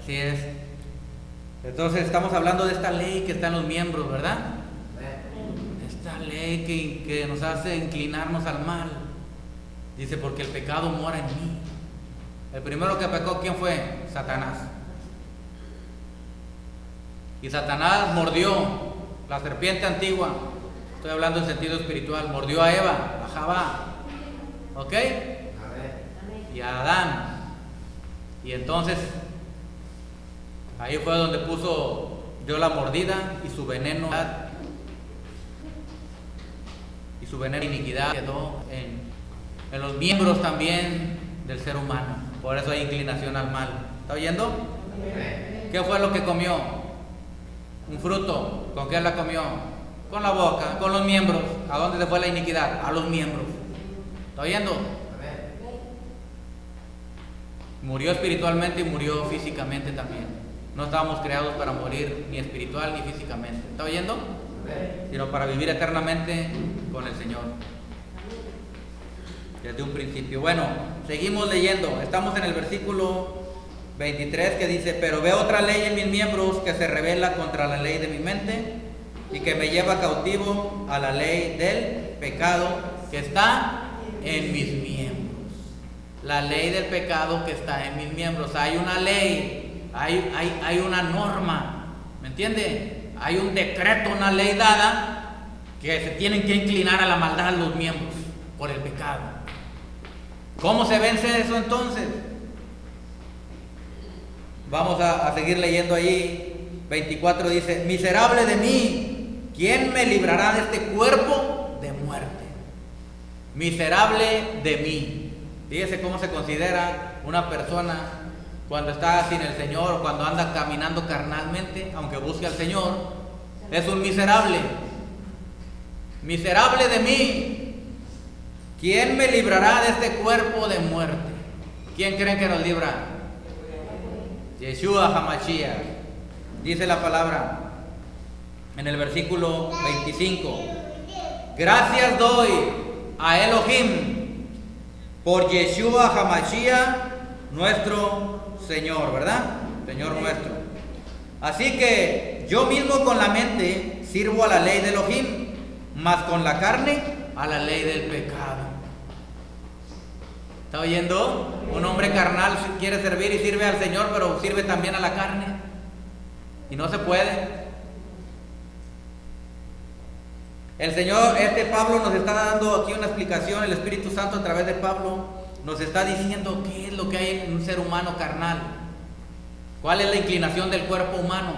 Así es. Entonces estamos hablando de esta ley que está en los miembros, ¿verdad? Esta ley que nos hace inclinarnos al mal. Dice, porque el pecado mora en mí. El primero que pecó, ¿quién fue? Satanás. Y Satanás mordió la serpiente antigua. Estoy hablando en sentido espiritual. Mordió a Eva, a Javá. ¿Ok? Y a Adán. Y entonces ahí fue donde dio la mordida y su veneno de iniquidad quedó en los miembros también del ser humano. Por eso hay inclinación al mal. ¿Está oyendo? ¿Qué fue lo que comió? Un fruto. ¿Con qué la comió? Con la boca, con los miembros. ¿A dónde se fue la iniquidad? A los miembros. ¿Está oyendo? Murió espiritualmente y murió físicamente también. No estábamos creados para morir ni espiritual ni físicamente. ¿Está oyendo? Sino para vivir eternamente con el Señor. Desde un principio. Bueno, seguimos leyendo. Estamos en el versículo 23 que dice: pero veo otra ley en mis miembros que se rebela contra la ley de mi mente y que me lleva cautivo a la ley del pecado que está en mis miembros. La ley del pecado que está en mis miembros. Hay una ley, hay una norma, ¿me entiende? Hay un decreto, una ley dada que se tienen que inclinar a la maldad los miembros por el pecado. ¿Cómo se vence eso entonces? Vamos a seguir leyendo allí. 24 dice: miserable de mí, ¿quién me librará de este cuerpo de muerte? Miserable de mí. Fíjese cómo se considera una persona cuando está sin el Señor, cuando anda caminando carnalmente, aunque busque al Señor, es un miserable. Miserable de mí, ¿quién me librará de este cuerpo de muerte? ¿Quién creen que nos libra? Yeshua HaMashiach. Dice la palabra en el versículo 25: gracias doy a Elohim por Yeshua HaMashiach, nuestro Señor, ¿verdad? Señor nuestro. Así que yo mismo con la mente sirvo a la ley de Elohim, mas con la carne a la ley del pecado. ¿Está oyendo? Un hombre carnal quiere servir y sirve al Señor, pero sirve también a la carne. Y no se puede. El Señor, Pablo nos está dando aquí una explicación. El Espíritu Santo a través de Pablo nos está diciendo qué es lo que hay en un ser humano carnal. ¿Cuál es la inclinación del cuerpo humano?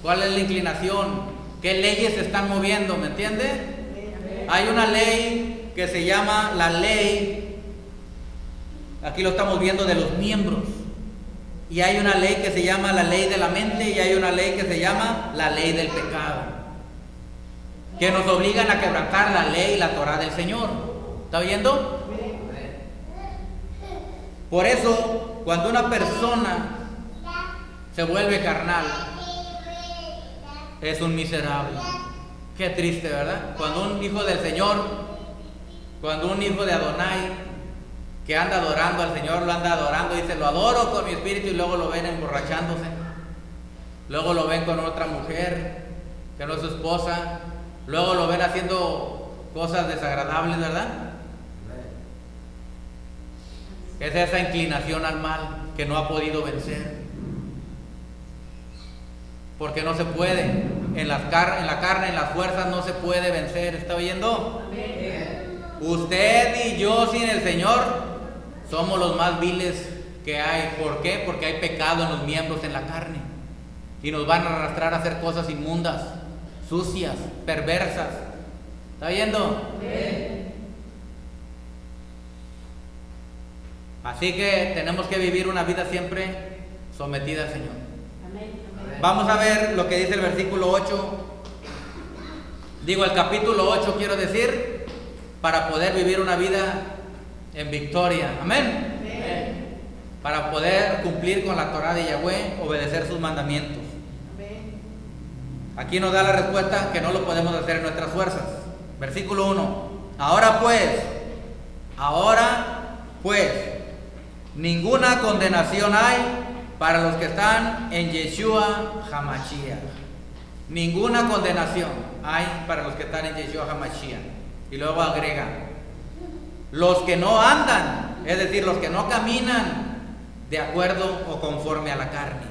¿Cuál es la inclinación? ¿Qué leyes se están moviendo? ¿Me entiende? Hay una ley que se llama la ley, aquí lo estamos viendo, de los miembros. Y hay una ley que se llama la ley de la mente, y hay una ley que se llama la ley del pecado, que nos obligan a quebrantar la ley y la Torah del Señor. ¿Está oyendo? Por eso, cuando una persona se vuelve carnal, es un miserable. Qué triste, ¿verdad? Cuando un hijo del Señor, cuando un hijo de Adonai, que anda adorando al Señor, lo anda adorando, dice: lo adoro con mi espíritu, y luego lo ven emborrachándose, luego lo ven con otra mujer que no es su esposa, luego lo ven haciendo cosas desagradables, ¿verdad? Es esa inclinación al mal que no ha podido vencer, porque no se puede. En la carne, en las fuerzas no se puede vencer. ¿Está oyendo? Usted y yo sin el Señor somos los más viles que hay. ¿Por qué? Porque hay pecado en los miembros, en la carne, y nos van a arrastrar a hacer cosas inmundas, sucias, perversas. ¿Está oyendo? Así que tenemos que vivir una vida siempre sometida al Señor. Vamos a ver lo que dice el versículo 8. Digo, el capítulo 8, quiero decir, para poder vivir una vida en victoria. Amén. Para poder cumplir con la Torah de Yahweh, obedecer sus mandamientos. Aquí nos da la respuesta que no lo podemos hacer en nuestras fuerzas. Versículo 1. Ahora pues, ninguna condenación hay para los que están en Yeshua HaMashiach. Ninguna condenación hay para los que están en Yeshua HaMashiach. Y luego agrega, los que no andan, es decir, los que no caminan de acuerdo o conforme a la carne,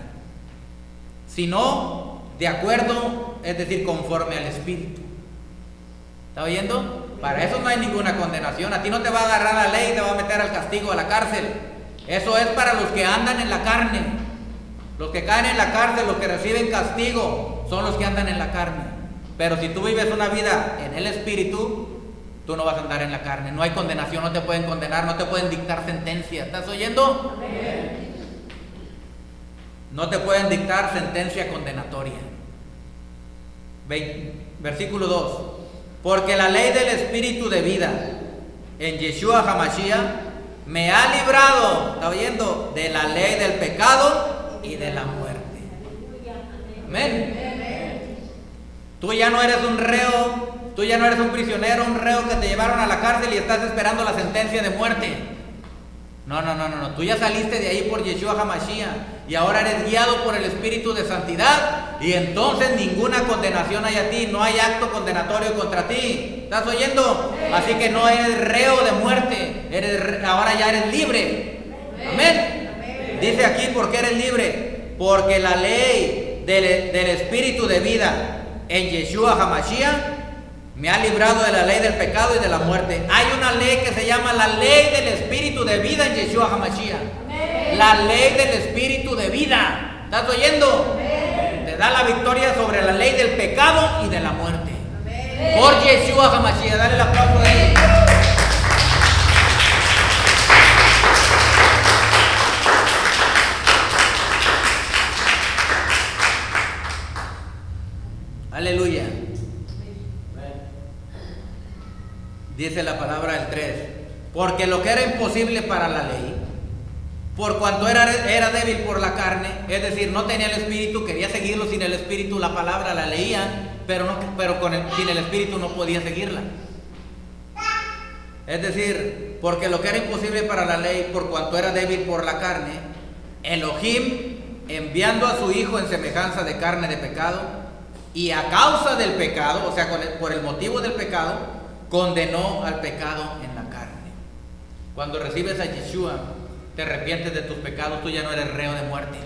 sino de acuerdo, es decir, conforme al Espíritu. ¿Está oyendo? Para eso no hay ninguna condenación. A ti no te va a agarrar la ley y te va a meter al castigo, a la cárcel. Eso es para los que andan en la carne. Los que caen en la cárcel, los que reciben castigo, son los que andan en la carne. Pero si tú vives una vida en el Espíritu, tú no vas a andar en la carne. No hay condenación, no te pueden condenar, no te pueden dictar sentencia. ¿Estás oyendo? Amén. No te pueden dictar sentencia condenatoria. Versículo 2. Porque la ley del Espíritu de vida en Yeshua HaMashiach me ha librado, ¿está oyendo?, de la ley del pecado y de la muerte. Amén. Tú ya no eres un reo, tú ya no eres un prisionero, un reo que te llevaron a la cárcel y estás esperando la sentencia de muerte. No. Tú ya saliste de ahí por Yeshua HaMashiach y ahora eres guiado por el Espíritu de Santidad, y entonces ninguna condenación hay a ti, no hay acto condenatorio contra ti. ¿Estás oyendo? Así que no eres reo de muerte, ahora ya eres libre. Amén. Dice aquí, ¿por qué eres libre? Porque la ley del Espíritu de vida en Yeshua HaMashiach me ha librado de la ley del pecado y de la muerte. Hay una ley que se llama la ley del Espíritu de vida en Yeshua HaMashiach. La ley del Espíritu de vida. ¿Estás oyendo? Te da la victoria sobre la ley del pecado y de la muerte. Por Yeshua HaMashiach. Dale el aplauso a él. Aleluya. Dice la palabra del 3. Porque lo que era imposible para la ley, por cuanto era débil por la carne, es decir, no tenía el Espíritu, quería seguirlo sin el Espíritu, la palabra la leía, pero sin el Espíritu no podía seguirla. Es decir, porque lo que era imposible para la ley, por cuanto era débil por la carne, Elohim, enviando a su Hijo en semejanza de carne de pecado, y a causa del pecado, o sea, por el motivo del pecado, condenó al pecado en la carne. Cuando recibes a Yeshua, te arrepientes de tus pecados, tú ya no eres reo de muerte.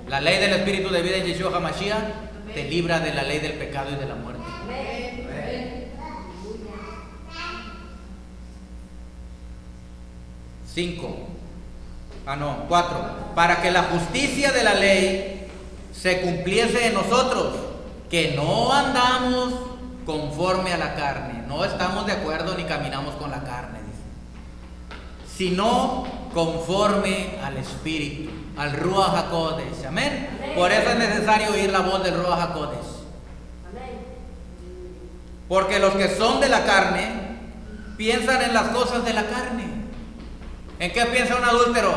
La ley del Espíritu de vida en Yeshua HaMashiach te libra de la ley del pecado y de la muerte. 4. Para que la justicia de la ley se cumpliese en nosotros, que no andamos conforme a la carne, no estamos de acuerdo ni caminamos con la carne, sino conforme al Espíritu, al Ruach HaKodesh. Amén. Por eso es necesario oír la voz del Ruach HaKodesh. Porque los que son de la carne piensan en las cosas de la carne. ¿En qué piensa un adúltero?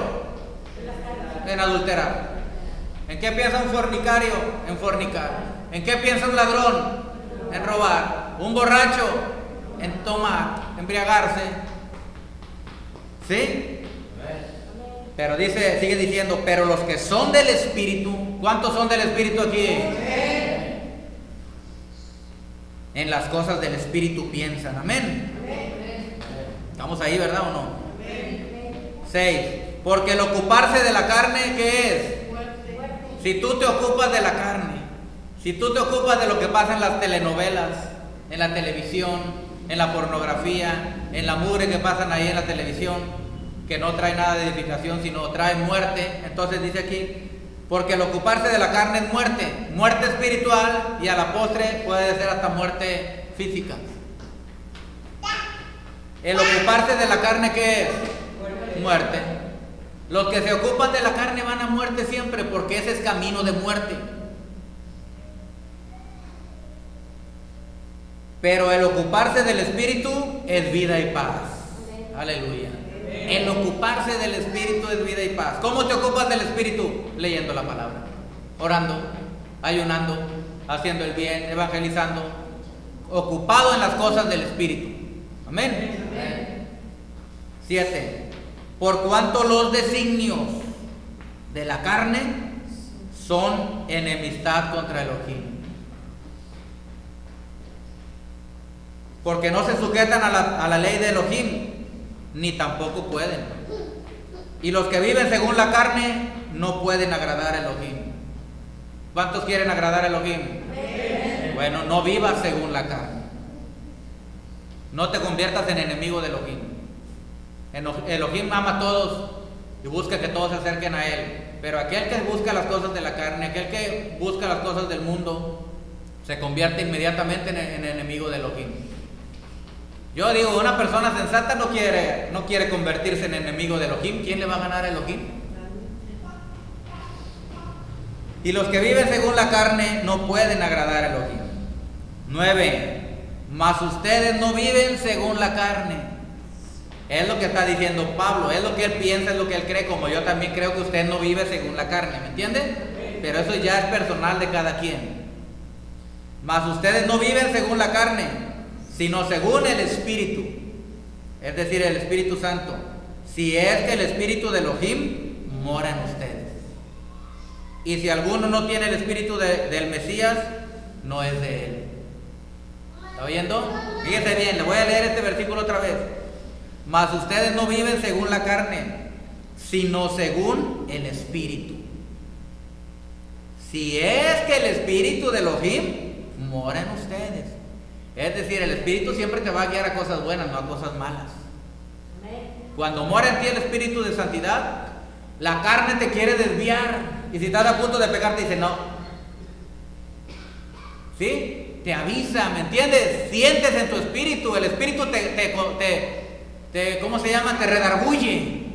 En adulterar. ¿En qué piensa un fornicario? En fornicar. ¿En qué piensa un ladrón? En robar. Un borracho, en tomar, embriagarse. ¿Sí? Pero sigue diciendo, pero los que son del Espíritu, ¿cuántos son del Espíritu aquí? En las cosas del Espíritu piensan. Amén. ¿Estamos ahí, verdad o no? 6. Porque el ocuparse de la carne, ¿qué es? Si tú te ocupas de la carne, si tú te ocupas de lo que pasa en las telenovelas, en la televisión, en la pornografía, en la mugre que pasan ahí en la televisión, que no trae nada de edificación, sino trae muerte. Entonces dice aquí, porque el ocuparse de la carne es muerte espiritual, y a la postre puede ser hasta muerte física. El ocuparse de la carne, ¿qué es? Muerte. Los que se ocupan de la carne van a muerte siempre, porque ese es camino de muerte. Pero el ocuparse del Espíritu es vida y paz. Aleluya. El ocuparse del Espíritu es vida y paz. ¿Cómo te ocupas del Espíritu? Leyendo la palabra, orando, ayunando, haciendo el bien, evangelizando, ocupado en las cosas del Espíritu. Amén. 7. Por cuanto los designios la carne son enemistad contra Elohim. Porque no se sujetan a la ley de Elohim, ni tampoco pueden. Y los que viven según la carne no pueden agradar a Elohim. ¿Cuántos quieren agradar a Elohim? Bueno, no vivas según la carne. No te conviertas en enemigo de Elohim. Elohim ama a todos y busca que todos se acerquen a Él. Pero aquel que busca las cosas de la carne, aquel que busca las cosas del mundo, se convierte inmediatamente en enemigo de Elohim. Yo digo, una persona sensata no quiere convertirse en enemigo de Elohim. ¿Quién le va a ganar a Elohim? Y los que viven según la carne no pueden agradar a Elohim. 9. Mas ustedes no viven según la carne. Es lo que está diciendo Pablo, es lo que él piensa, es lo que él cree, como yo también creo que usted no vive según la carne, ¿me entiende? Pero eso ya es personal de cada quien. Mas ustedes no viven según la carne, sino según el Espíritu, es decir, el Espíritu Santo. Si es que el Espíritu de Elohim mora en ustedes. Y si alguno no tiene el Espíritu del Mesías, no es de él. ¿Está oyendo? Fíjense bien, le voy a leer este versículo otra vez. Mas ustedes no viven según la carne, sino según el Espíritu. Si es que el Espíritu de Elohim mora en ustedes. Es decir, el Espíritu siempre te va a guiar a cosas buenas, no a cosas malas. Cuando mora en ti el Espíritu de santidad, la carne te quiere desviar. Y si estás a punto de pecar, te dice no. ¿Sí? Te avisa, ¿me entiendes? Sientes en tu espíritu, el Espíritu ¿cómo se llama? Te redarguye.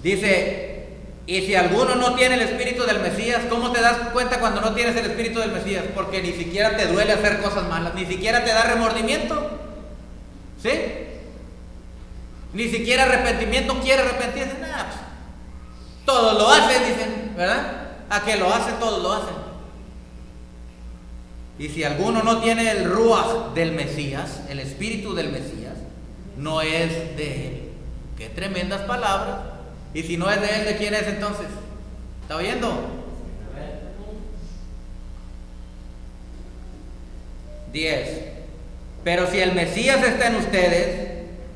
Dice, y si alguno no tiene el Espíritu del Mesías, ¿cómo te das cuenta cuando no tienes el Espíritu del Mesías? Porque ni siquiera te duele hacer cosas malas, ni siquiera te da remordimiento. ¿Sí? Ni siquiera arrepentimiento, quiere arrepentirse. Nada, pues, todos lo hacen, dicen, ¿verdad? A que lo hacen, todos lo hacen. Y si alguno no tiene el Ruach del Mesías, el Espíritu del Mesías, no es de él. Qué tremendas palabras. Y si no es de él, ¿de quién es entonces? ¿Está oyendo? 10. Pero si el Mesías está en ustedes,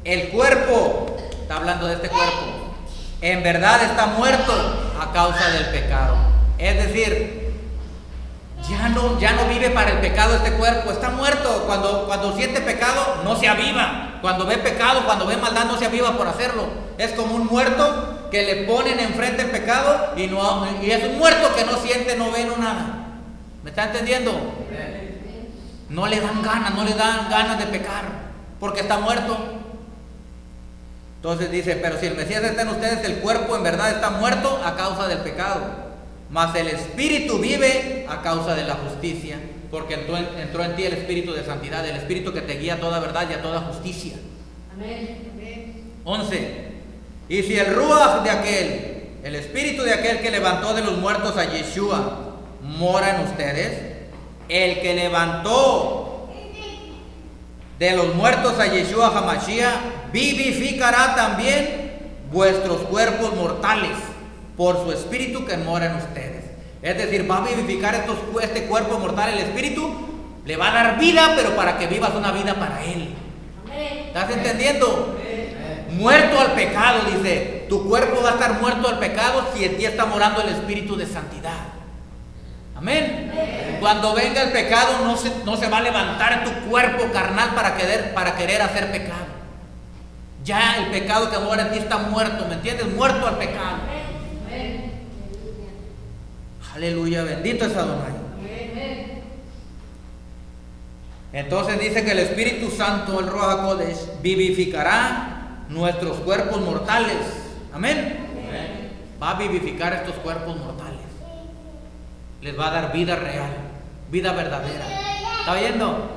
el cuerpo, está hablando de este cuerpo, en verdad está muerto a causa del pecado. Es decir, ya no vive para el pecado este cuerpo, está muerto. Cuando siente pecado, no se aviva. Cuando ve pecado, cuando ve maldad, no se aviva por hacerlo. Es como un muerto que le ponen enfrente el pecado y es un muerto que no siente, no ve, no nada. ¿Me está entendiendo? No le dan ganas de pecar, porque está muerto. Entonces dice, pero si el Mesías está en ustedes, el cuerpo en verdad está muerto a causa del pecado, mas el Espíritu vive a causa de la justicia, porque entró en ti el Espíritu de santidad, el Espíritu que te guía a toda verdad y a toda justicia. Amén. 11. Y si el Ruach de aquel, el Espíritu de aquel que levantó de los muertos a Yeshua, mora en ustedes, el que levantó de los muertos a Yeshua HaMashiach vivificará también vuestros cuerpos mortales por su Espíritu que mora en ustedes. Es decir, va a vivificar este cuerpo mortal, el Espíritu le va a dar vida, pero para que vivas una vida para Él. ¿Estás entendiendo? Muerto al pecado, dice, tu cuerpo va a estar muerto al pecado si en ti está morando el Espíritu de santidad. Amén. Cuando venga el pecado, no se va a levantar tu cuerpo carnal para querer hacer pecado. Ya el pecado que mora en ti está muerto, ¿me entiendes? Muerto al pecado. Aleluya, bendito es Adonai. Entonces dice que el Espíritu Santo, el Ruach HaKodesh, vivificará nuestros cuerpos mortales. Amén. Va a vivificar estos cuerpos mortales. Les va a dar vida real, vida verdadera. ¿Está oyendo?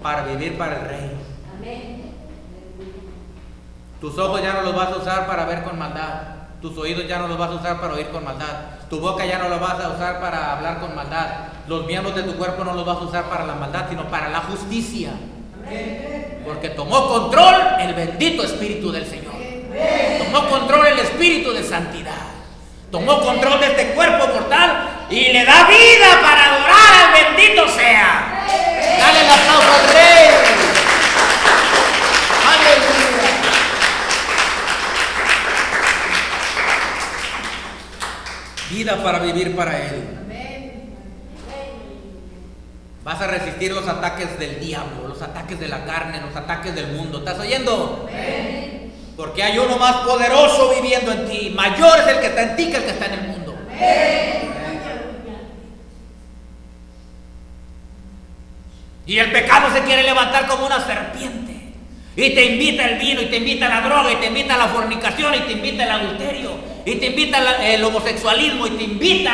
Para vivir para el Rey. Tus ojos ya no los vas a usar para ver con maldad. Tus oídos ya no los vas a usar para oír con maldad. Tu boca ya no la vas a usar para hablar con maldad. Los miembros de tu cuerpo no los vas a usar para la maldad, sino para la justicia. Porque tomó control el bendito Espíritu del Señor. Tomó control espíritu de santidad. Tomó control de este cuerpo mortal y le da vida para adorar al bendito sea. Dale el aplauso al Rey. Aleluya. Vida para vivir para Él. Vas a resistir los ataques del diablo, los ataques de la carne, los ataques del mundo. ¿Estás oyendo? Porque hay uno más poderoso viviendo en ti. Mayor es el que está en ti que el que está en el mundo. Y el pecado se quiere levantar como una serpiente. Y te invita el vino, y te invita la droga, y te invita la fornicación, y te invita el adulterio, y te invita el homosexualismo, y te invita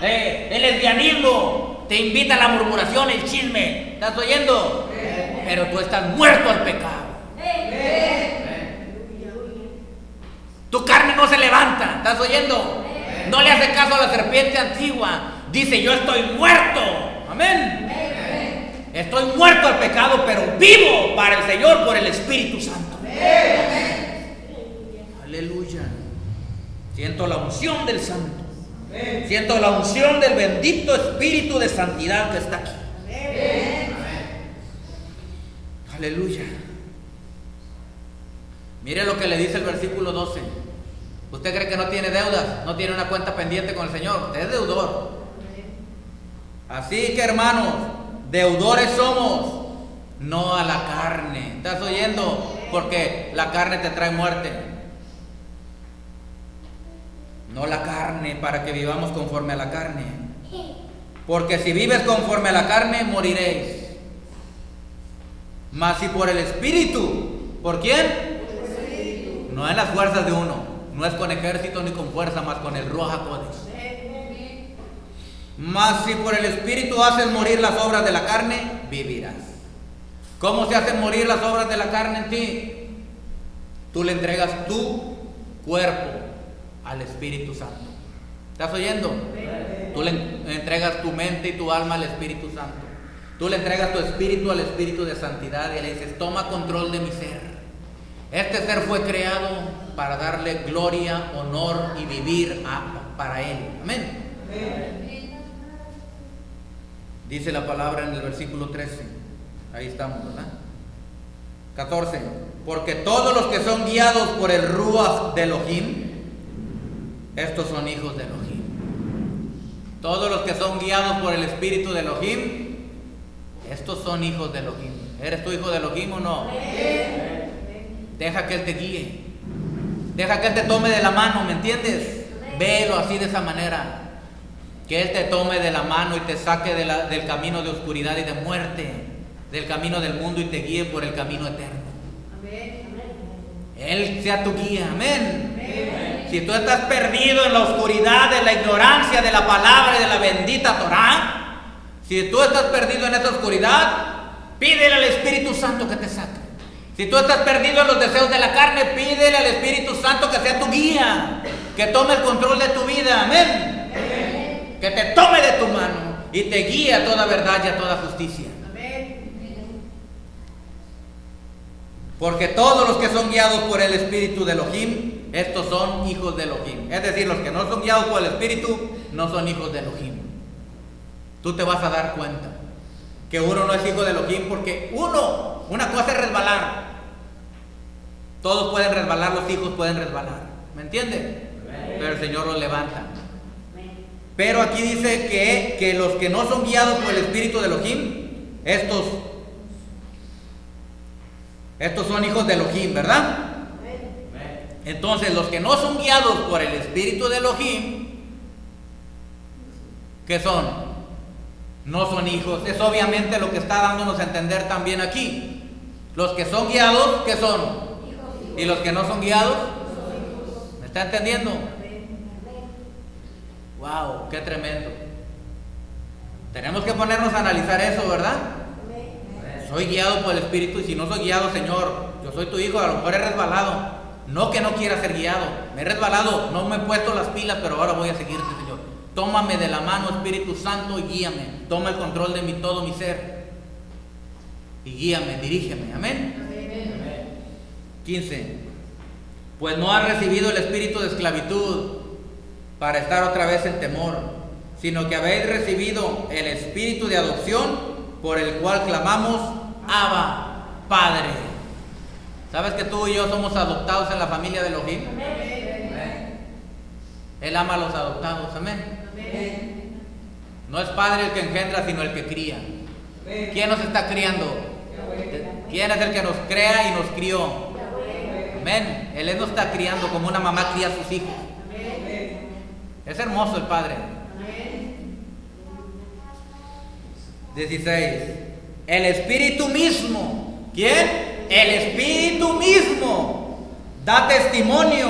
el lesbianismo, te invita la murmuración, el chisme. ¿Estás oyendo? Pero tú estás muerto al pecado. Tu carne no se levanta. ¿Estás oyendo? No le hace caso a la serpiente antigua. Dice: yo estoy muerto. Amén. Estoy muerto al pecado, pero vivo para el Señor por el Espíritu Santo. Aleluya. Siento la unción del Santo. Siento la unción del bendito Espíritu de santidad que está aquí. Aleluya. Mire lo que le dice el versículo 12. ¿Usted cree que no tiene deudas? ¿No tiene una cuenta pendiente con el Señor? Usted es deudor. Así que, hermanos, deudores somos, no a la carne. ¿Estás oyendo? Porque la carne te trae muerte. No la carne, para que vivamos conforme a la carne. Porque si vives conforme a la carne, moriréis. Mas si por el Espíritu, ¿por quién? No en las fuerzas de uno, no es con ejército ni con fuerza, mas con el Ruach HaKodesh. Mas si por el Espíritu haces morir las obras de la carne, vivirás. ¿Cómo se hacen morir las obras de la carne en ti? Tú le entregas tu cuerpo al Espíritu Santo. ¿Estás oyendo? Tú le entregas tu mente y tu alma al Espíritu Santo. Tú le entregas tu espíritu al Espíritu de santidad y le dices: toma control de mi ser. Este ser fue creado para darle gloria, honor y vivir para Él. Amén. Dice la palabra en el versículo 13. Ahí estamos, ¿verdad? 14. Porque todos los que son guiados por el Ruach de Elohim, estos son hijos de Elohim. Todos los que son guiados por el Espíritu de Elohim, estos son hijos de Elohim. ¿Eres tu hijo de Elohim o no? Deja que Él te guíe. Deja que Él te tome de la mano, ¿me entiendes? Velo así, de esa manera. Que Él te tome de la mano y te saque del camino de oscuridad y de muerte, del camino del mundo, y te guíe por el camino eterno. Él sea tu guía. Amén. Si tú estás perdido en la oscuridad de la ignorancia de la palabra y de la bendita Torah, si tú estás perdido en esa oscuridad, pídele al Espíritu Santo que te saque. Si tú estás perdido en los deseos de la carne, pídele al Espíritu Santo que sea tu guía, que tome el control de tu vida. Amén. Que te tome de tu mano y te guíe a toda verdad y a toda justicia. Porque todos los que son guiados por el Espíritu de Elohim, estos son hijos de Elohim. Es decir, los que no son guiados por el Espíritu no son hijos de Elohim. Tú te vas a dar cuenta que uno no es hijo de Elohim, porque una cosa es resbalar. Todos pueden resbalar, los hijos pueden resbalar. ¿Me entiendes? Pero el Señor los levanta. Pero aquí dice que los que no son guiados por el Espíritu de Elohim, estos son hijos de Elohim, ¿verdad? Entonces, los que no son guiados por el Espíritu de Elohim, ¿qué son? No son hijos. Es obviamente lo que está dándonos a entender también aquí. Los que son guiados, ¿qué son? Y los que no son guiados, ¿me está entendiendo? Wow, qué tremendo. Tenemos que ponernos a analizar eso, ¿verdad? Soy guiado por el Espíritu, y si no soy guiado, Señor, yo soy tu hijo, a lo mejor he resbalado. No que no quiera ser guiado, me he resbalado, no me he puesto las pilas, pero ahora voy a seguirte, Señor. Tómame de la mano, Espíritu Santo, y guíame. Toma el control de todo mi ser. Y guíame, dirígeme. Amén. 15. Pues no has recibido el espíritu de esclavitud para estar otra vez en temor, sino que habéis recibido el espíritu de adopción, por el cual clamamos, Abba, Padre. ¿Sabes que tú y yo somos adoptados en la familia de Elohim? Él ama a los adoptados, amén. No es padre el que engendra, sino el que cría. ¿Quién nos está criando? ¿Quién es el que nos crea y nos crió? Amén. Él nos está criando como una mamá cría a sus hijos. Es hermoso el Padre. 16. El Espíritu mismo. ¿Quién? El Espíritu mismo da testimonio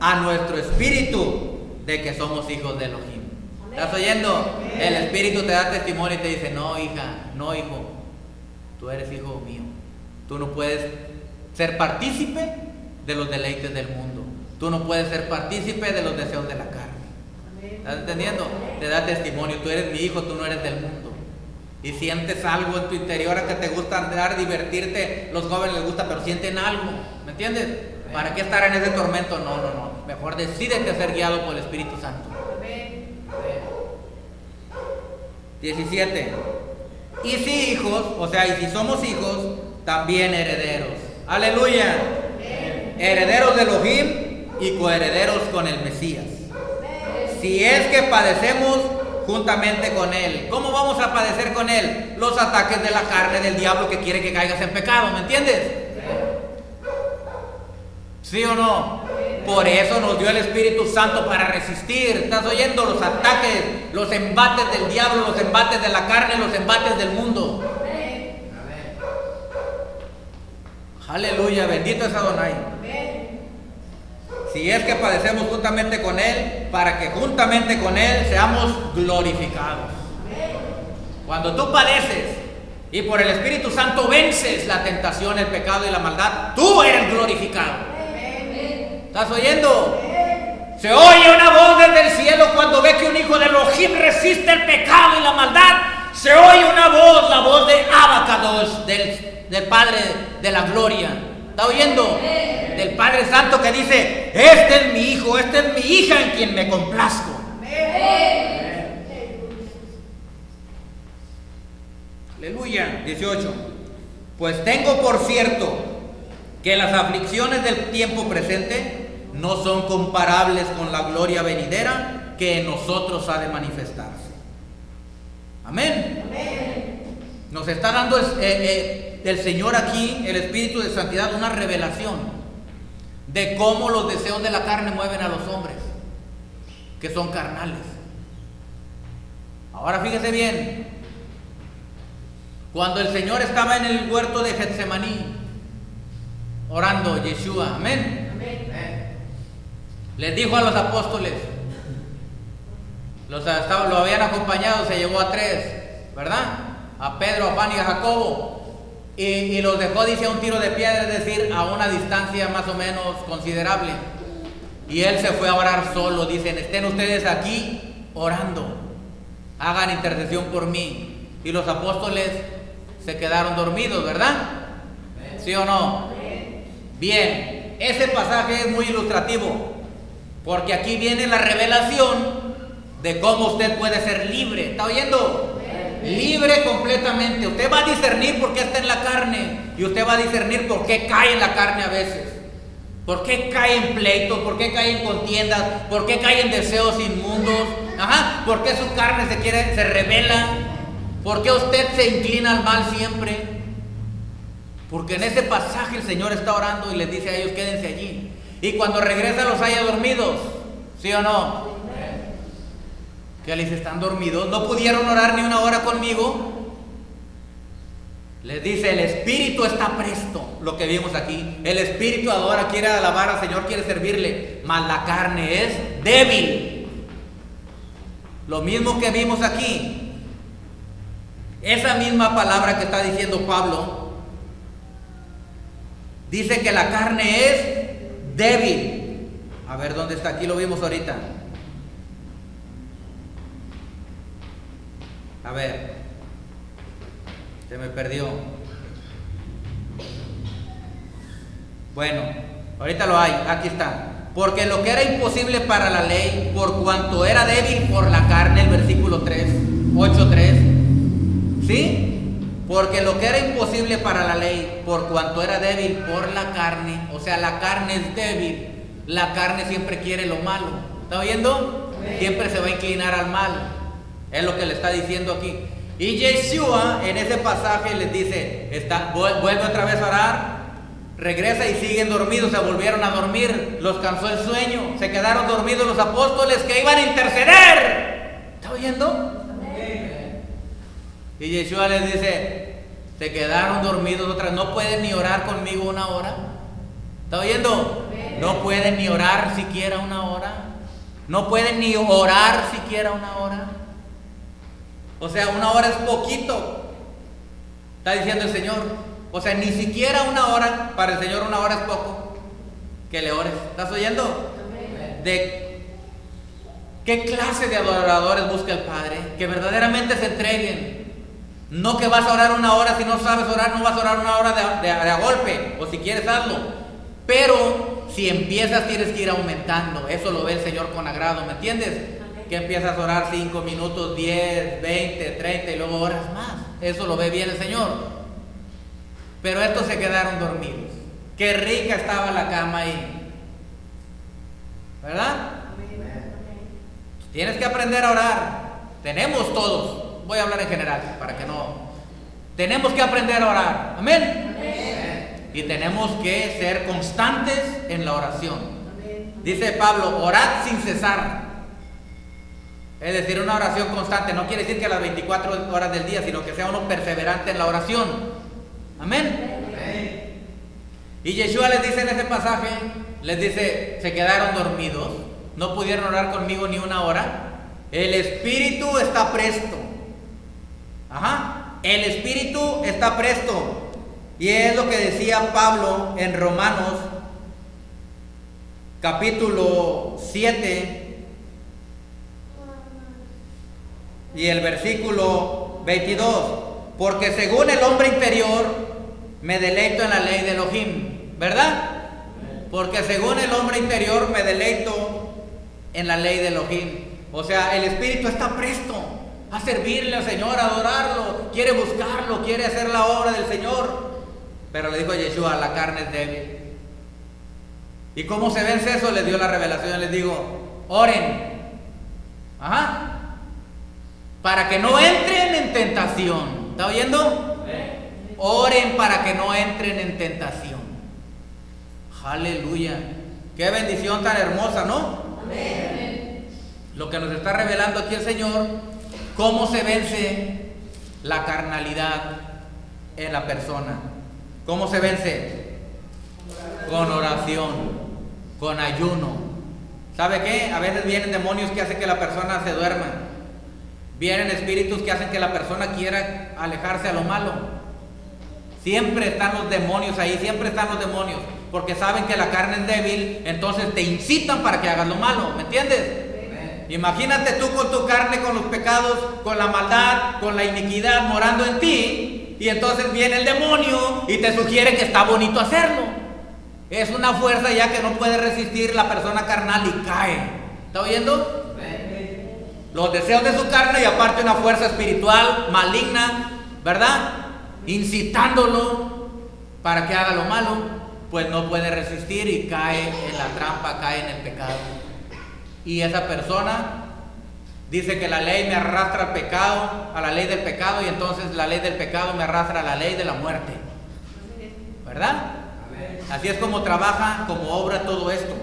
a nuestro espíritu de que somos hijos de Elohim. ¿Estás oyendo? El Espíritu te da testimonio y te dice, no hija, no hijo, tú eres hijo mío. Tú no puedes ser partícipe de los deleites del mundo. Tú no puedes ser partícipe de los deseos de la carne. ¿Estás entendiendo? Te da testimonio, tú eres mi hijo, tú no eres del mundo. Y sientes algo en tu interior que te gusta andar, divertirte. Los jóvenes les gusta, pero sienten algo. ¿Me entiendes? ¿Para qué estar en ese tormento? No. Mejor decídete a ser guiado por el Espíritu Santo. 17. Y si hijos, o sea, y si somos hijos, también herederos. Aleluya. Herederos de Elohim y coherederos con el Mesías. Si es que padecemos juntamente con Él. ¿Cómo vamos a padecer con Él? Los ataques de la carne del diablo que quiere que caigas en pecado, ¿me entiendes? ¿Sí o no? Por eso nos dio el Espíritu Santo para resistir. ¿Estás oyendo? Los ataques, los embates del diablo, los embates de la carne, los embates del mundo. Aleluya, bendito es Adonai. Si es que padecemos juntamente con Él, para que juntamente con Él seamos glorificados. Cuando tú padeces y por el Espíritu Santo vences la tentación, el pecado y la maldad, tú eres glorificado. ¿Estás oyendo? Se oye una voz desde el cielo cuando ve que un hijo de Elohim resiste el pecado y la maldad. Se oye una voz, la voz de Abacados, del Padre de la gloria. ¿Está oyendo? Del Padre Santo que dice, este es mi hijo, esta es mi hija en quien me complazco. Aleluya. 18. Pues tengo por cierto que las aflicciones del tiempo presente no son comparables con la gloria venidera que en nosotros ha de manifestarse. Amén. Nos está dando el Señor aquí, el Espíritu de Santidad, una revelación de cómo los deseos de la carne mueven a los hombres, que son carnales. Ahora fíjese bien, cuando el Señor estaba en el huerto de Getsemaní, orando, Yeshua, amén, les dijo a los apóstoles, lo habían acompañado, se llevó a 3, ¿verdad? A Pedro, a Juan y a Jacobo, y los dejó, dice, a un tiro de piedra, es decir, a una distancia más o menos considerable. Y él se fue a orar solo. Dicen, estén ustedes aquí orando, hagan intercesión por mí. Y los apóstoles se quedaron dormidos, ¿verdad? ¿Sí o no? Bien, ese pasaje es muy ilustrativo, porque aquí viene la revelación de cómo usted puede ser libre. ¿Está oyendo? Libre completamente. Usted va a discernir por qué está en la carne, y usted va a discernir por qué cae en la carne a veces, por qué cae en pleitos, por qué cae en contiendas, por qué cae en deseos inmundos, por qué su carne se revela, por qué usted se inclina al mal siempre. Porque en ese pasaje el Señor está orando y les dice a ellos, quédense allí, y cuando regresa los haya dormidos. ¿Sí o no? Que les están dormidos, no pudieron orar ni una hora conmigo. Les dice, el espíritu está presto, lo que vimos aquí. El espíritu adora, quiere alabar al Señor, quiere servirle, mas la carne es débil. Lo mismo que vimos aquí. Esa misma palabra que está diciendo Pablo dice que la carne es débil. A ver, ¿dónde está? Aquí lo vimos ahorita. A ver, se me perdió. Bueno, Ahorita lo hay, aquí está. Porque lo que era imposible para la ley, por cuanto era débil por la carne, el versículo 8:3. ¿Sí? Porque lo que era imposible para la ley, por cuanto era débil por la carne, o sea, la carne es débil, la carne siempre quiere lo malo. ¿Está oyendo? Siempre se va a inclinar al mal. Es lo que le está diciendo aquí. Y Yeshua en ese pasaje les dice, vuelve otra vez a orar, regresa y siguen dormidos, se volvieron a dormir, los cansó el sueño, se quedaron dormidos los apóstoles que iban a interceder. ¿Está oyendo? Y Yeshua les dice, se quedaron dormidos otra vez, no pueden ni orar conmigo una hora. ¿Está oyendo? No pueden ni orar siquiera una hora. No pueden ni orar siquiera una hora. O sea, una hora es poquito. Está diciendo el Señor. O sea, ni siquiera una hora, para el Señor una hora es poco. Que le ores. ¿Estás oyendo? De qué clase de adoradores busca el Padre. Que verdaderamente se entreguen. No que vas a orar una hora, si no sabes orar, no vas a orar una hora de a golpe. O si quieres, hazlo. Pero si empiezas, tienes que ir aumentando. Eso lo ve el Señor con agrado, ¿me entiendes? Que empiezas a orar 5 minutos, 10, 20, 30 y luego oras más. Eso lo ve bien el Señor. Pero estos se quedaron dormidos. Qué rica estaba la cama ahí, ¿verdad? Tienes que aprender a orar. Tenemos todos. Voy a hablar en general para que no. Tenemos que aprender a orar. Amén. Y tenemos que ser constantes en la oración. Dice Pablo, orad sin cesar. Es decir, una oración constante. No quiere decir que a las 24 horas del día, sino que sea uno perseverante en la oración. Amén. Y Yeshua les dice en ese pasaje, les dice, se quedaron dormidos, no pudieron orar conmigo ni una hora. El espíritu está presto. El espíritu está presto. Y es lo que decía Pablo en Romanos capítulo 7 y el versículo 22. Porque según el hombre interior me deleito en la ley de Elohim, ¿verdad? Porque según el hombre interior me deleito en la ley de Elohim. O sea, el espíritu está presto a servirle al Señor, a adorarlo, quiere buscarlo, quiere hacer la obra del Señor. Pero le dijo a Yeshua, la carne es débil. ¿Y cómo se vence eso? Les dio la revelación, les digo, oren. Para que no entren en tentación. ¿Está oyendo? Oren para que no entren en tentación. Aleluya. Qué bendición tan hermosa, ¿no? Amén. Lo que nos está revelando aquí el Señor, cómo se vence la carnalidad en la persona. ¿Cómo se vence? Con oración, con ayuno. ¿Sabe qué? A veces vienen demonios que hacen que la persona se duerma. Vienen espíritus que hacen que la persona quiera alejarse a lo malo. Siempre están los demonios ahí, siempre están los demonios. Porque saben que la carne es débil, entonces te incitan para que hagas lo malo. ¿Me entiendes? Imagínate tú con tu carne, con los pecados, con la maldad, con la iniquidad morando en ti. Y entonces viene el demonio y te sugiere que está bonito hacerlo. Es una fuerza ya que no puede resistir la persona carnal y cae. ¿Está oyendo? Los deseos de su carne y aparte una fuerza espiritual maligna, ¿verdad? Incitándolo para que haga lo malo, pues no puede resistir y cae en la trampa, cae en el pecado. Y esa persona dice que la ley me arrastra al pecado, a la ley del pecado, y entonces la ley del pecado me arrastra a la ley de la muerte. ¿Verdad? Así es como trabaja, como obra todo esto.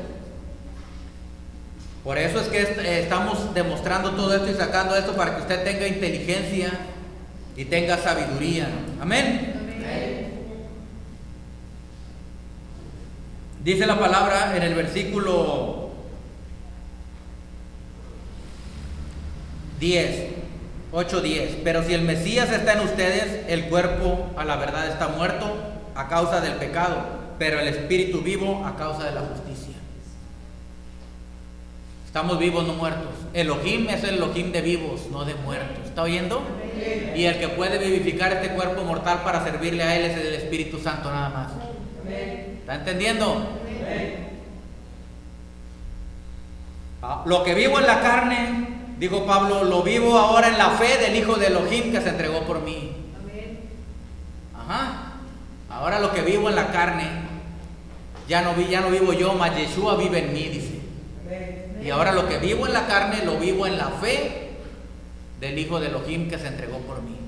Por eso es que estamos demostrando todo esto y sacando esto para que usted tenga inteligencia y tenga sabiduría. Amén. Dice la palabra en el versículo 8:10. Pero si el Mesías está en ustedes, el cuerpo a la verdad está muerto a causa del pecado, pero el espíritu vivo a causa de la justicia. Estamos vivos, no muertos. Elohim es el Elohim de vivos, no de muertos. ¿Está oyendo? Y el que puede vivificar este cuerpo mortal para servirle a Él es el Espíritu Santo nada más. ¿Está entendiendo? Lo que vivo en la carne, dijo Pablo, lo vivo ahora en la fe del Hijo de Elohim que se entregó por mí. Ajá. Ahora lo que vivo en la carne, ya no vivo yo, mas Yeshua vive en mí, dice. Y ahora lo que vivo en la carne, lo vivo en la fe del Hijo de Elohim que se entregó por mí.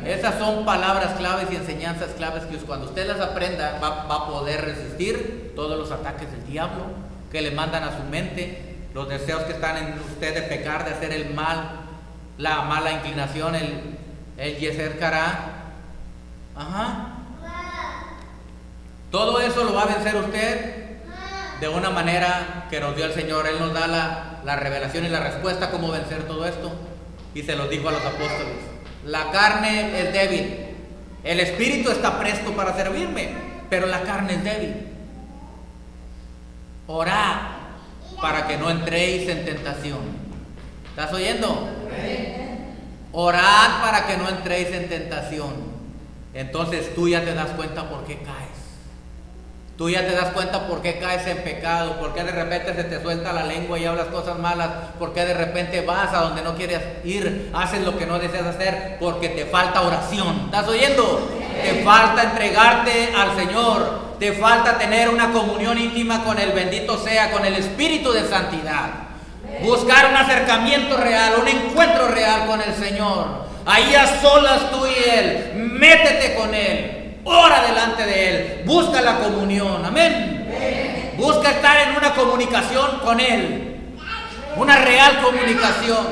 Esas son palabras claves y enseñanzas claves que cuando usted las aprenda va a poder resistir todos los ataques del diablo que le mandan a su mente, los deseos que están en usted de pecar, de hacer el mal, la mala inclinación, el Yeser Kará. Ajá. Todo eso lo va a vencer usted de una manera que nos dio el Señor. Él nos da la revelación y la respuesta a cómo vencer todo esto, y se los dijo a los apóstoles. La carne es débil, el espíritu está presto para servirme, pero la carne es débil. Orad para que no entréis en tentación. ¿Estás oyendo? Orad para que no entréis en tentación. Entonces tú ya te das cuenta por qué caes. Tú ya te das cuenta por qué caes en pecado, por qué de repente se te suelta la lengua y hablas cosas malas, por qué de repente vas a donde no quieres ir, haces lo que no deseas hacer, porque te falta oración. ¿Estás oyendo? Te falta entregarte al Señor, te falta tener una comunión íntima con el bendito sea, con el Espíritu de santidad. Buscar un acercamiento real, un encuentro real con el Señor. Ahí a solas tú y Él, métete con Él. Ora delante de Él, busca la comunión, amén. Busca estar en una comunicación con Él, una real comunicación.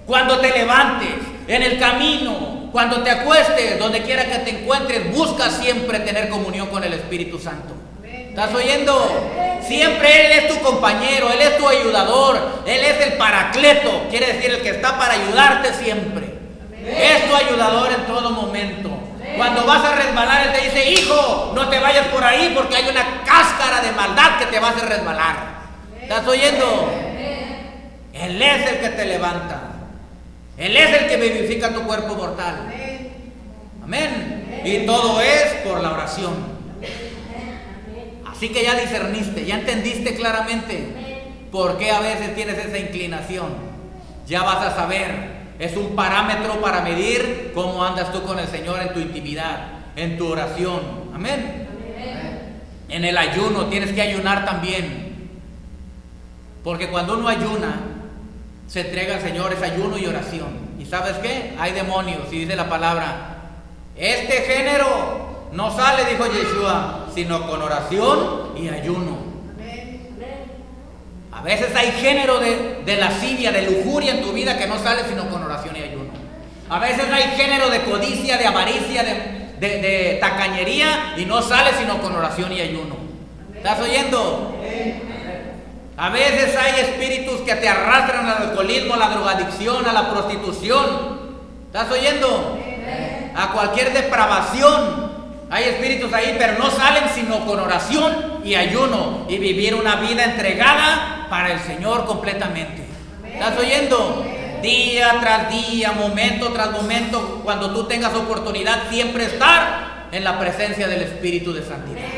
Cuando te levantes, en el camino, cuando te acuestes, donde quiera que te encuentres, busca siempre tener comunión con el Espíritu Santo. ¿Estás oyendo? Siempre Él es tu compañero, Él es tu ayudador, Él es el paracleto, quiere decir el que está para ayudarte siempre. Es tu ayudador en todo momento. Cuando vas a resbalar, Él te dice: hijo, no te vayas por ahí porque hay una cáscara de maldad que te va a hacer resbalar. ¿Estás oyendo? Él es el que te levanta. Él es el que vivifica tu cuerpo mortal. Amén. Y todo es por la oración. Así que ya discerniste, ya entendiste claramente por qué a veces tienes esa inclinación. Ya vas a saber. Es un parámetro para medir cómo andas tú con el Señor en tu intimidad, en tu oración. Amén. En el ayuno, tienes que ayunar también. Porque cuando uno ayuna, se entrega al Señor, es ayuno y oración. ¿Y sabes qué? Hay demonios, y dice la palabra: este género no sale, dijo Yeshua, sino con oración y ayuno. A veces hay género de lascivia, de lujuria en tu vida que no sale sino con oración y ayuno. A veces hay género de codicia, de avaricia, de tacañería, y no sale sino con oración y ayuno. ¿Estás oyendo? A veces hay espíritus que te arrastran al alcoholismo, a la drogadicción, a la prostitución. ¿Estás oyendo? A cualquier depravación. Hay espíritus ahí, pero no salen sino con oración y ayuno, y vivir una vida entregada para el Señor completamente. ¿Estás oyendo? Día tras día, momento tras momento, cuando tú tengas oportunidad, siempre estar en la presencia del Espíritu de santidad,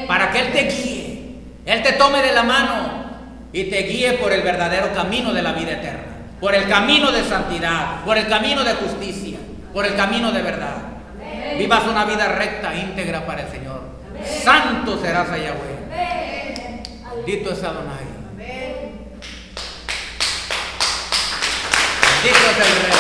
para que Él te guíe, Él te tome de la mano y te guíe por el verdadero camino de la vida eterna, por el camino de santidad, por el camino de justicia, por el camino de verdad. Vivas una vida recta, íntegra para el Señor. Santo serás a Yahweh. Bendito es Adonai. Bendito es el Rey.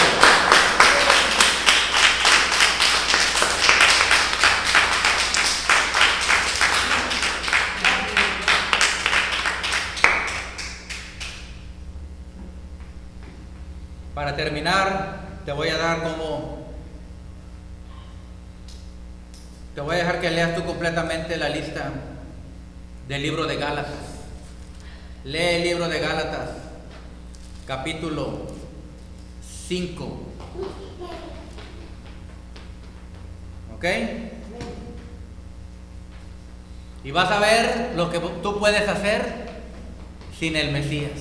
Para terminar, te voy a dar te voy a dejar que leas tú completamente la lista del libro de Gálatas. Lee el libro de Gálatas, capítulo 5. ¿Ok? Y vas a ver lo que tú puedes hacer sin el Mesías.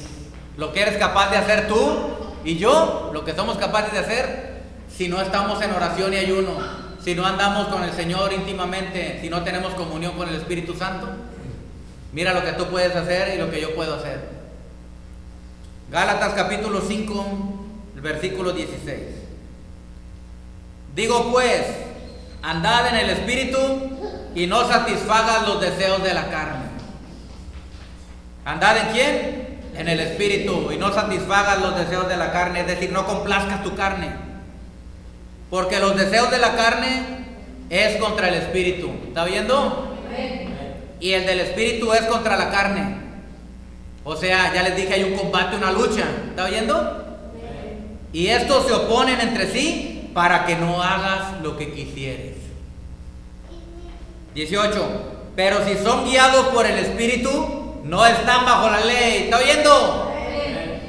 Lo que eres capaz de hacer tú y yo, lo que somos capaces de hacer si no estamos en oración y ayuno. Si no andamos con el Señor íntimamente, si no tenemos comunión con el Espíritu Santo. Mira lo que tú puedes hacer y lo que yo puedo hacer. Gálatas capítulo 5, el versículo 16. Digo pues, andad en el Espíritu y no satisfagas los deseos de la carne. ¿Andad en quién? En el Espíritu, y no satisfagas los deseos de la carne, es decir, no complazcas tu carne. Porque los deseos de la carne es contra el Espíritu. ¿Está viendo? Y el del Espíritu es contra la carne. O sea, ya les dije, hay un combate, una lucha. ¿Está viendo? Y estos se oponen entre sí para que no hagas lo que quisieres. 18. Pero si son guiados por el Espíritu, no están bajo la ley. ¿Está oyendo?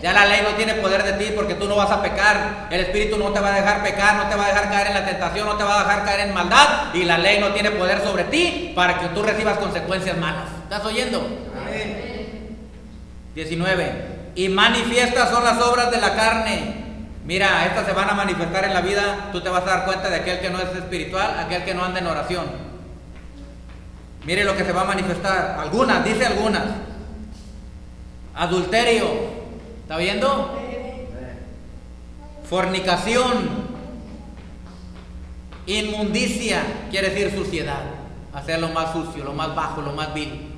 Ya la ley no tiene poder de ti porque tú no vas a pecar. El Espíritu no te va a dejar pecar, no te va a dejar caer en la tentación, no te va a dejar caer en maldad. Y la ley no tiene poder sobre ti para que tú recibas consecuencias malas. ¿Estás oyendo? Amén. 19. Y manifiestas son las obras de la carne. Mira, estas se van a manifestar en la vida. Tú te vas a dar cuenta de aquel que no es espiritual, aquel que no anda en oración. Mire lo que se va a manifestar. Algunas, dice algunas. Adulterio. ¿Está viendo? Fornicación. Inmundicia, quiere decir suciedad. Hacer lo más sucio, lo más bajo, lo más vil.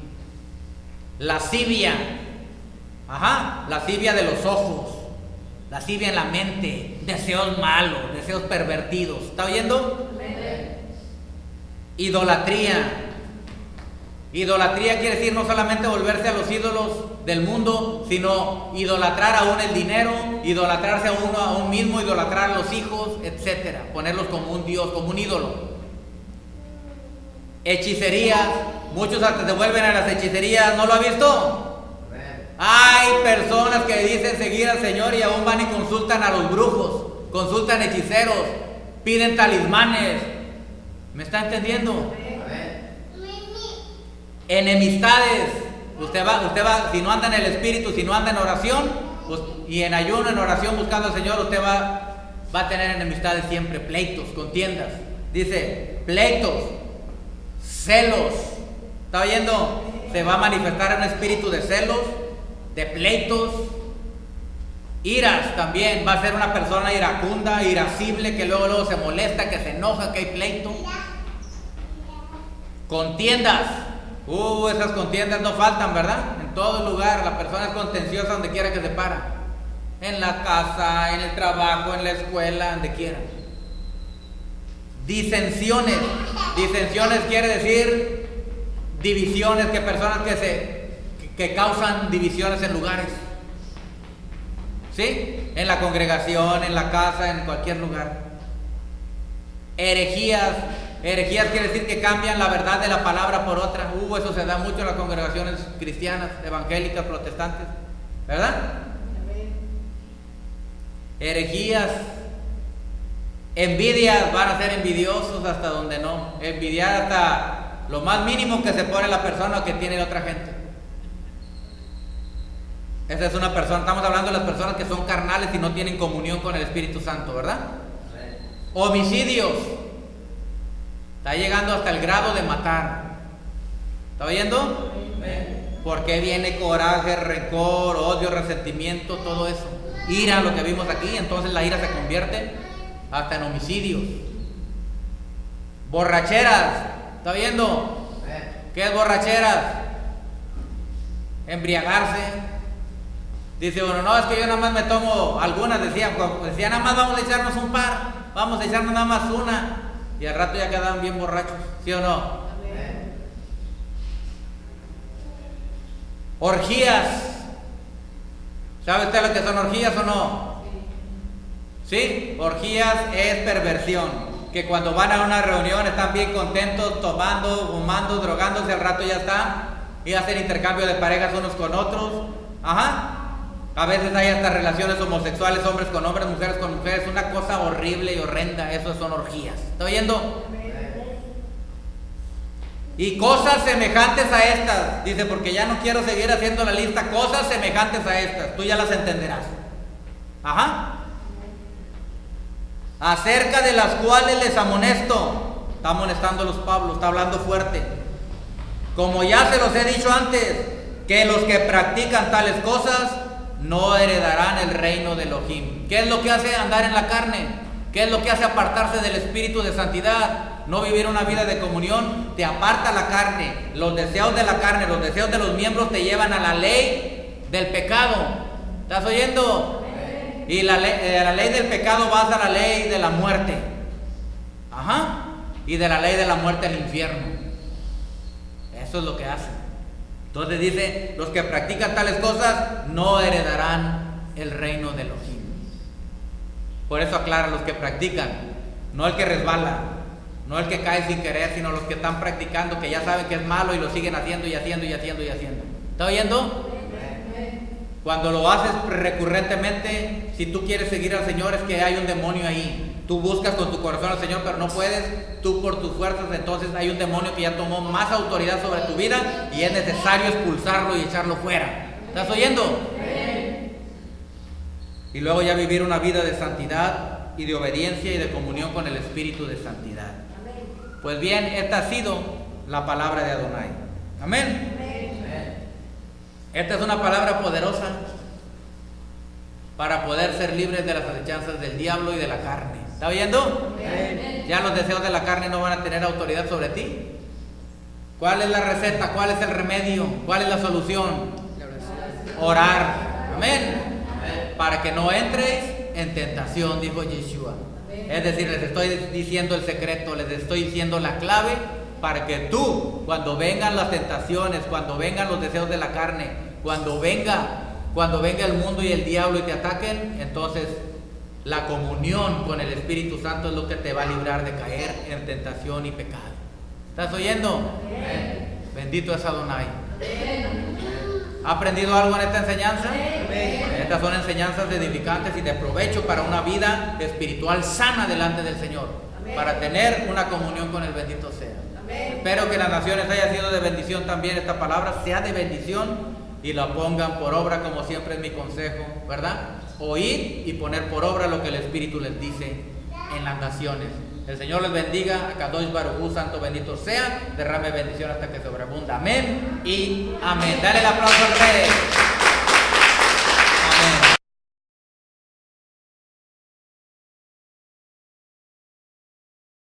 Lascivia. Lascivia de los ojos. Lascivia en la mente. Deseos malos, deseos pervertidos. ¿Está oyendo? Idolatría. Idolatría quiere decir no solamente volverse a los ídolos del mundo, sino idolatrar aún el dinero, idolatrarse a uno, a un mismo, idolatrar a los hijos, etcétera, ponerlos como un dios, como un ídolo. Hechicerías, muchos hasta se vuelven a las hechicerías, ¿no lo ha visto? Hay personas que dicen seguir al Señor y aún van y consultan a los brujos, consultan hechiceros, piden talismanes. ¿Me está entendiendo? Enemistades. Usted va, si no anda en el Espíritu, si no anda en oración, pues, y en ayuno, en oración, buscando al Señor, usted va a tener enemistades siempre, pleitos, contiendas. Dice, pleitos, celos. ¿Está oyendo? Se va a manifestar un espíritu de celos, de pleitos, iras también. Va a ser una persona iracunda, irascible, que luego se molesta, que se enoja, que hay pleito. Contiendas. Esas contiendas no faltan, ¿verdad? En todo lugar, la persona es contenciosa donde quiera que se para. En la casa, en el trabajo, en la escuela, donde quiera. Disensiones. Disensiones quiere decir divisiones, que personas que causan divisiones en lugares. ¿Sí? En la congregación, en la casa, en cualquier lugar. Herejías. Herejías quiere decir que cambian la verdad de la palabra por otra. Eso se da mucho en las congregaciones cristianas, evangélicas, protestantes, ¿verdad? Herejías. Envidias, van a ser envidiosos hasta donde no. Envidiar hasta lo más mínimo que se pone la persona que tiene otra gente. Esa es una persona, estamos hablando de las personas que son carnales y no tienen comunión con el Espíritu Santo, ¿verdad? Homicidios. Está llegando hasta el grado de matar. ¿Está oyendo? ¿Por qué viene coraje, rencor, odio, resentimiento, todo eso? Ira, lo que vimos aquí, entonces la ira se convierte hasta en homicidios. Borracheras. ¿Está viendo? ¿Qué es borracheras? Embriagarse. Dice uno, no, es que yo nada más me tomo, algunas decían nada más vamos a echarnos un par, vamos a echarnos nada más una. Y al rato ya quedaban bien borrachos, ¿sí o no? Amén. Orgías. ¿Sabe usted lo que son orgías o no? ¿Sí? Orgías es perversión. Que cuando van a una reunión están bien contentos, tomando, fumando, drogándose, al rato ya está. Y hacen intercambio de parejas unos con otros. A veces hay hasta relaciones homosexuales, hombres con hombres, mujeres con mujeres, una cosa horrible y horrenda. Eso son orgías. ¿Está oyendo? Y cosas semejantes a estas, dice, porque ya no quiero seguir haciendo la lista, cosas semejantes a estas, tú ya las entenderás. Acerca de las cuales les amonesto. Está amonestándolos Pablo, está hablando fuerte. Como ya se los he dicho antes, que los que practican tales cosas no heredarán el reino de Elohim. ¿Qué es lo que hace andar en la carne? ¿Qué es lo que hace apartarse del espíritu de santidad? No vivir una vida de comunión. Te aparta la carne. Los deseos de la carne, los deseos de los miembros te llevan a la ley del pecado. ¿Estás oyendo? Y la ley del pecado vas a la ley de la muerte. Ajá. Y de la ley de la muerte al infierno. Eso es lo que hacen. Entonces dice, los que practican tales cosas no heredarán el reino de Elohim. Por eso aclara, los que practican, no el que resbala, no el que cae sin querer, sino los que están practicando, que ya saben que es malo y lo siguen haciendo y haciendo y haciendo y haciendo. ¿Está oyendo? Cuando lo haces recurrentemente, si tú quieres seguir al Señor, es que hay un demonio ahí. Tú buscas con tu corazón al Señor, pero no puedes, tú por tus fuerzas, entonces hay un demonio que ya tomó más autoridad sobre tu vida y es necesario expulsarlo y echarlo fuera. ¿Estás oyendo? Y luego ya vivir una vida de santidad y de obediencia y de comunión con el Espíritu de santidad. Pues bien, esta ha sido la palabra de Adonai. Amén. Esta es una palabra poderosa para poder ser libres de las acechanzas del diablo y de la carne. ¿Está oyendo? Ya los deseos de la carne no van a tener autoridad sobre ti. ¿Cuál es la receta? ¿Cuál es el remedio? ¿Cuál es la solución? Orar. Amén. Para que no entréis en tentación, dijo Yeshua. Es decir, les estoy diciendo el secreto, les estoy diciendo la clave para que tú, cuando vengan las tentaciones, cuando vengan los deseos de la carne, cuando venga el mundo y el diablo y te ataquen, entonces la comunión con el Espíritu Santo es lo que te va a librar de caer en tentación y pecado. ¿Estás oyendo? Bendito es Adonai. ¿Ha aprendido algo en esta enseñanza? Estas son enseñanzas edificantes y de provecho para una vida espiritual sana delante del Señor, para tener una comunión con el bendito sea. Espero que las naciones haya sido de bendición también, esta palabra sea de bendición y la pongan por obra, como siempre es mi consejo, ¿verdad? Oír y poner por obra lo que el Espíritu les dice en las naciones. El Señor les bendiga. Kadosh Baruj Hu, santo bendito sea. Derrame bendición hasta que sobreabunda. Amén y amén. Dale el aplauso al Rey.